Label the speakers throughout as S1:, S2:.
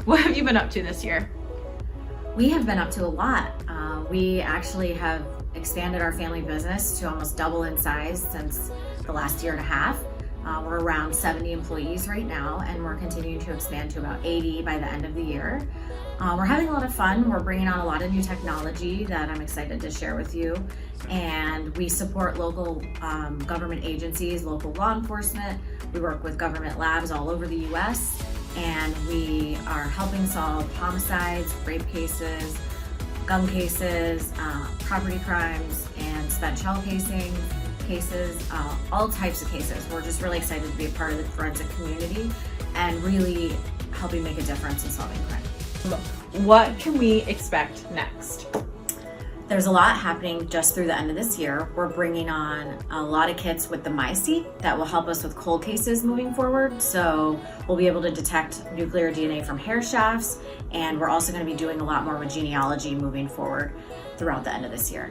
S1: What have you been up to this year?
S2: We have been up to a lot. We actually have expanded our family business to almost double in size since the last year and a half. We're around 70 employees right now, and we're continuing to expand to about 80 by the end of the year. We're having a lot of fun. We're bringing on a lot of new technology that I'm excited to share with you. And we support local government agencies, local law enforcement. We work with government labs all over the US, and we are helping solve homicides, rape cases, gun cases, property crimes, and spent shell cases, all types of cases. We're just really excited to be a part of the forensic community and really helping make a difference in solving crime.
S1: What can we expect next?
S2: There's a lot happening just through the end of this year. We're bringing on a lot of kits with the MySeq that will help us with cold cases moving forward. So we'll be able to detect nuclear DNA from hair shafts, and we're also going to be doing a lot more with genealogy moving forward throughout the end of this year.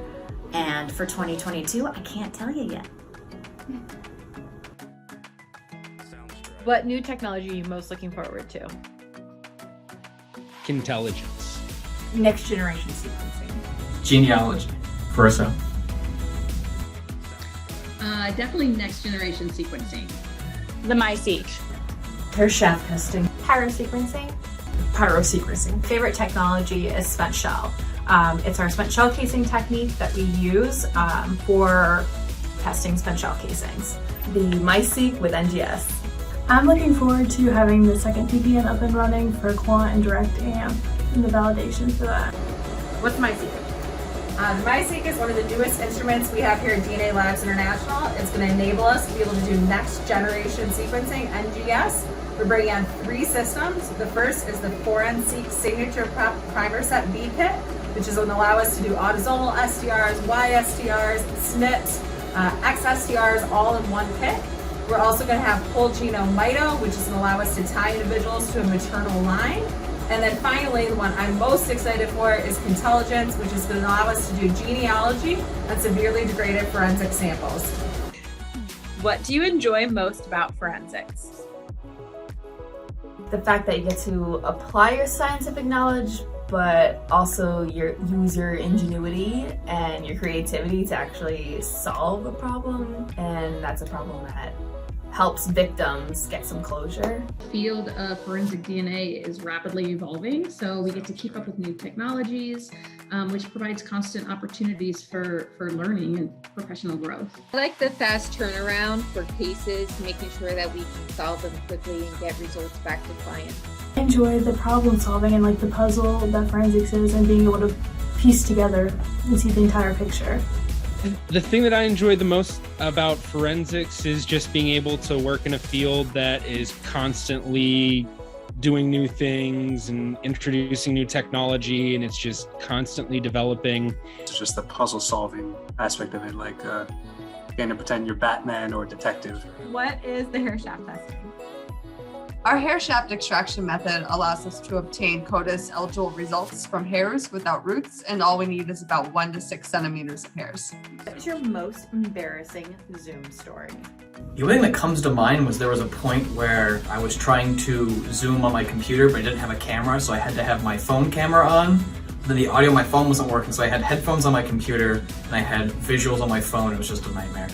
S2: And for 2022, I can't tell you yet.
S1: What new technology are you most looking forward to?
S3: Intelligence.
S4: Next generation sequencing.
S5: Genealogy. Versa.
S6: Definitely next generation sequencing.
S1: The MySeq.
S4: Hair shaft testing.
S7: Pyrosequencing.
S4: Pyrosequencing.
S7: Favorite technology is spent shell. It's our spent shell casing technique that we use for testing spent shell casings.
S4: The MySeq with NGS.
S8: I'm looking forward to having the second TPN up and running for Quant and Direct AMP and the validation for that.
S9: What's MySeq? MySeq is one of the newest instruments we have here at DNA Labs International. It's going to enable us to be able to do next generation sequencing, NGS. We're bringing on 3 systems. The first is the Forensic Signature Primer Set B kit, which is going to allow us to do autosomal STRs, YSTRs, SNPs, XSTRs all in one kit. We're also going to have whole genome mito, which is going to allow us to tie individuals to a maternal line. And then finally, the one I'm most excited for is Intelligence, which is going to allow us to do genealogy and severely degraded forensic samples.
S1: What do you enjoy most about forensics?
S4: The fact that you get to apply your scientific knowledge, but also use your ingenuity and your creativity to actually solve a problem. And that's a problem that helps victims get some closure.
S6: The field of forensic DNA is rapidly evolving, so we get to keep up with new technologies, which provides constant opportunities for learning and professional growth.
S10: I like the fast turnaround for cases, making sure that we can solve them quickly and get results back to clients.
S8: I enjoy the problem solving and like the puzzle that forensics is and being able to piece together and see the entire picture.
S3: The thing that I enjoy the most about forensics is just being able to work in a field that is constantly doing new things and introducing new technology, and it's just constantly developing.
S11: It's just the puzzle solving aspect of it, like getting to pretend you're Batman or detective.
S1: What is the hair shaft testing?
S12: Our hair shaft extraction method allows us to obtain CODIS eligible results from hairs without roots, and all we need is about 1 to 6 centimeters of hairs.
S1: What is your most embarrassing Zoom story?
S5: The only thing that comes to mind was there was a point where I was trying to Zoom on my computer, but I didn't have a camera, so I had to have my phone camera on. Then the audio on my phone wasn't working, so I had headphones on my computer, and I had visuals on my phone. It was just a nightmare.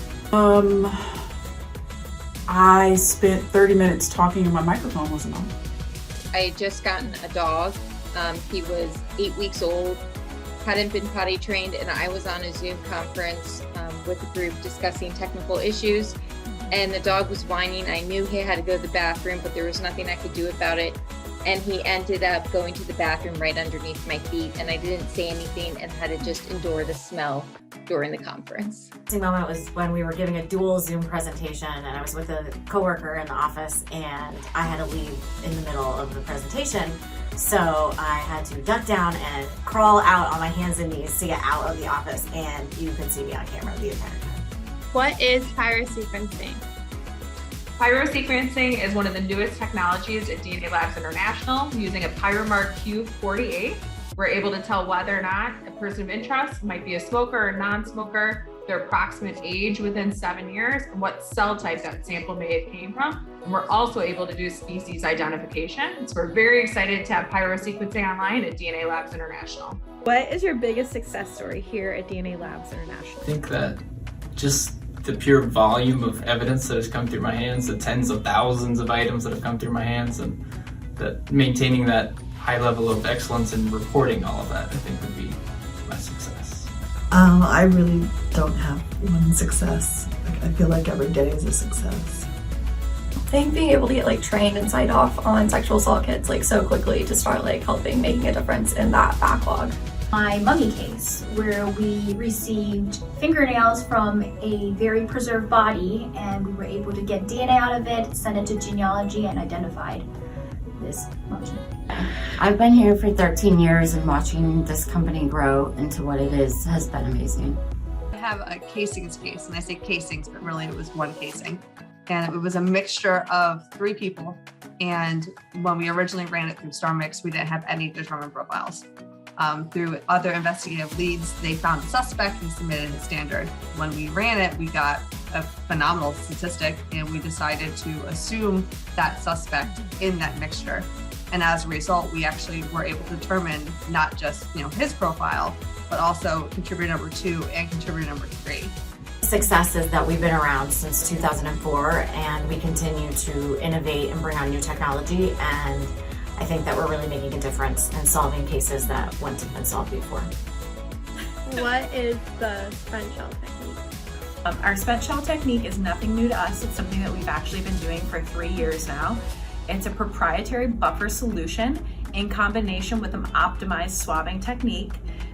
S13: I spent 30 minutes talking and my microphone wasn't on.
S10: I had just gotten a dog. He was 8 weeks old, hadn't been potty trained, and I was on a Zoom conference with a group discussing technical issues, and the dog was whining. I knew he had to go to the bathroom, but there was nothing I could do about it. And he ended up going to the bathroom right underneath my feet, and I didn't say anything and had to just endure the smell during the conference.
S2: The moment was when we were giving a dual Zoom presentation, and I was with a coworker in the office, and I had to leave in the middle of the presentation. So I had to duck down and crawl out on my hands and knees to get out of the office, and you could see me on camera the entire time.
S1: What is pyrosequencing?
S9: Pyrosequencing is one of the newest technologies at DNA Labs International. Using a Pyromark Q48, we're able to tell whether or not a person of interest might be a smoker or non-smoker
S14: their approximate age within 7 years, and what cell type that sample may have came from. And we're also able to do species identification. So we're very excited to have pyrosequencing online at DNA Labs International.
S15: What is your biggest success story here at DNA Labs International?
S5: I think that just the pure volume of evidence that has come through my hands, the tens of thousands of items that have come through my hands, and that maintaining that high level of excellence in reporting all of that, I think would be my success.
S16: I really don't have one success. I feel like every day is a success.
S17: I think being able to get trained and signed off on sexual assault kits so quickly to start helping making a difference in that backlog.
S18: My mummy case, where we received fingernails from a very preserved body and we were able to get DNA out of it, send it to genealogy, and identified this mummy.
S19: I've been here for 13 years, and watching this company grow into what it is has been amazing.
S12: I have a casings case, and I say casings, but really it was one casing. And it was a mixture of 3 people. And when we originally ran it through StarMix, we didn't have any determined profiles. Through other investigative leads, they found a suspect and submitted a standard. When we ran it, we got a phenomenal statistic, and we decided to assume that suspect in that mixture. And as a result, we actually were able to determine not just his profile, but also contributor number 2 and contributor number 3.
S2: Success is that we've been around since 2004, and we continue to innovate and bring on new technology, and I think that we're really making a difference in solving cases that wouldn't have been solved before.
S15: What is the spent shell technique?
S7: Our spent shell technique is nothing new to us. It's something that we've actually been doing for 3 years now. It's a proprietary buffer solution in combination with an optimized swabbing technique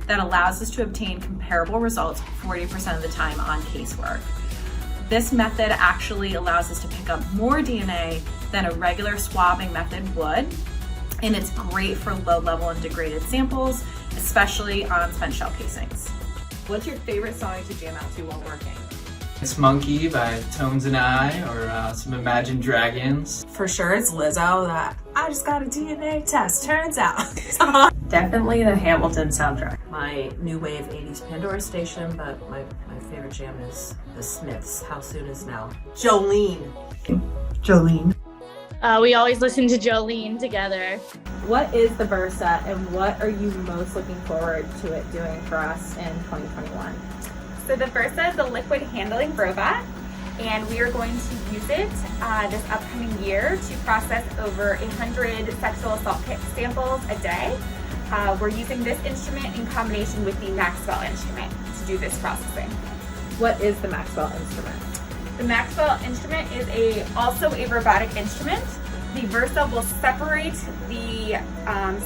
S7: that allows us to obtain comparable results 40% of the time on casework. This method actually allows us to pick up more DNA than a regular swabbing method would, and it's great for low-level and degraded samples, especially on spent shell casings.
S4: What's your favorite song to jam out to while working?
S5: It's Monkey by Tones and I, or some Imagine Dragons.
S7: For sure, it's Lizzo, that I just got a DNA test, turns out.
S20: Definitely the Hamilton soundtrack. My new wave 80s Pandora station, but my favorite jam is the Smiths, How Soon Is Now.
S7: Jolene.
S16: Jolene.
S15: We always listen to Jolene together.
S4: What is the Versa, and what are you most looking forward to it doing for us in 2021?
S21: So the Versa is a liquid handling robot, and we are going to use it this upcoming year to process over 100 sexual assault kit samples a day. We're using this instrument in combination with the Maxwell instrument to do this processing.
S4: What is the Maxwell instrument?
S21: The Maxwell instrument is also a robotic instrument. The Versa will separate the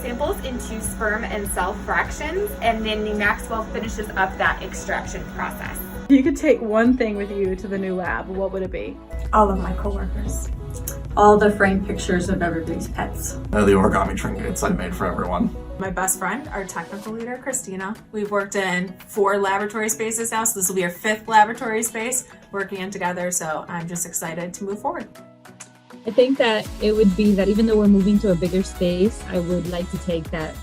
S21: samples into sperm and cell fractions, and then the Maxwell finishes up that extraction process.
S15: If you could take one thing with you to the new lab, what would it be?
S8: All of my coworkers.
S20: All the framed pictures of everybody's pets.
S22: The origami trinkets I made for everyone.
S7: My best friend, our technical leader, Christina. We've worked in 4 laboratory spaces now, so this will be our 5th laboratory space working in together, so I'm just excited to move forward.
S23: I think that it would be that even though we're moving to a bigger space, I would like to take that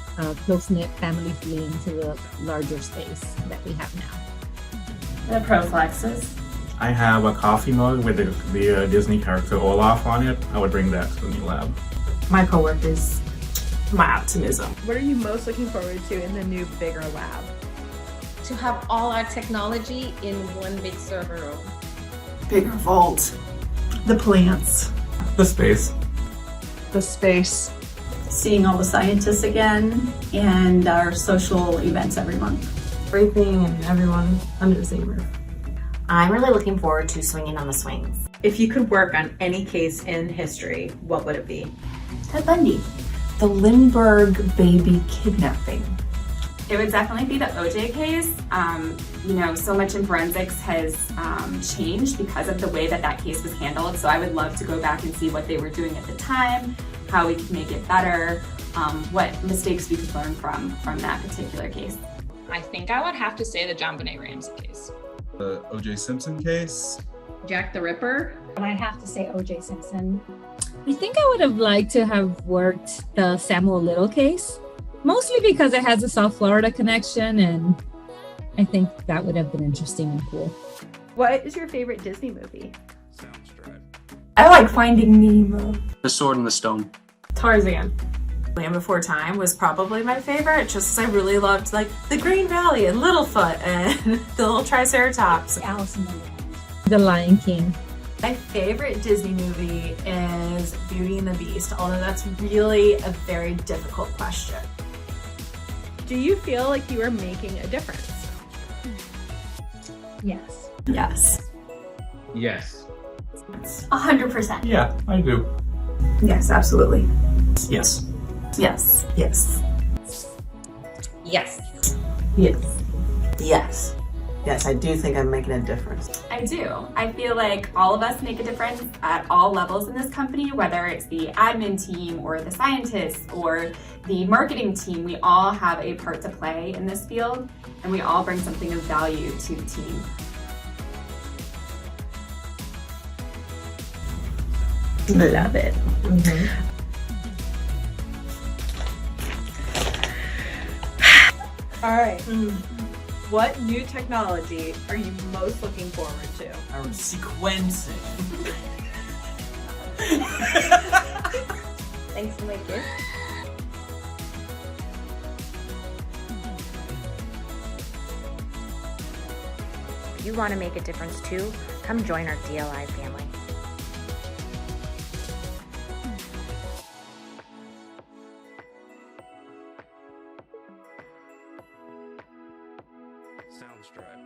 S23: close-knit family feeling to the larger space that we have now.
S20: The Proflexes.
S22: I have a coffee mug with the Disney character Olaf on it. I would bring that to the new lab.
S20: My coworkers. My optimism.
S15: What are you most looking forward to in the new, bigger lab?
S10: To have all our technology in one big server room.
S16: Bigger vault.
S8: The plants.
S22: The space.
S12: The space.
S20: Seeing all the scientists again, and our social events every month. Everything and everyone under the same roof.
S2: I'm really looking forward to swinging on the swings.
S4: If you could work on any case in history, what would it be?
S20: Ted Bundy.
S16: The Lindbergh baby kidnapping.
S21: It would definitely be the OJ case. So much in forensics has changed because of the way that case was handled. So I would love to go back and see what they were doing at the time, how we could make it better, what mistakes we could learn from that particular case.
S14: I think I would have to say the JonBenet Ramsey case.
S24: The O.J. Simpson case.
S6: Jack the Ripper.
S18: And I'd have to say O.J. Simpson.
S23: I think I would have liked to have worked the Samuel Little case, mostly because it has a South Florida connection, and I think that would have been interesting and cool.
S15: What is your favorite Disney movie?
S8: I like Finding Nemo.
S1: The Sword in the Stone.
S3: Tarzan. Land Before Time was probably my favorite, just because I really loved like the Green Valley and Littlefoot and the little Triceratops.
S23: Alice in Wonderland. The Lion King.
S4: My favorite Disney movie is Beauty and the Beast, although that's really a very difficult question.
S15: Do you feel like you are making a difference?
S23: Yes.
S4: Yes.
S22: Yes.
S18: 100%.
S22: Yeah, I do.
S16: Yes, absolutely.
S5: Yes.
S4: Yes.
S16: Yes.
S10: Yes.
S16: Yes. Yes. Yes, I do think I'm making a difference.
S21: I do. I feel like all of us make a difference at all levels in this company, whether it's the admin team or the scientists or the marketing team. We all have a part to play in this field, and we all bring something of value to the team.
S15: Love it. All right. What new technology are you most looking forward to?
S5: Sequencing.
S15: Thanks, Mike.
S11: If you want to make a difference too, come join our DLI family.
S13: Soundstripe.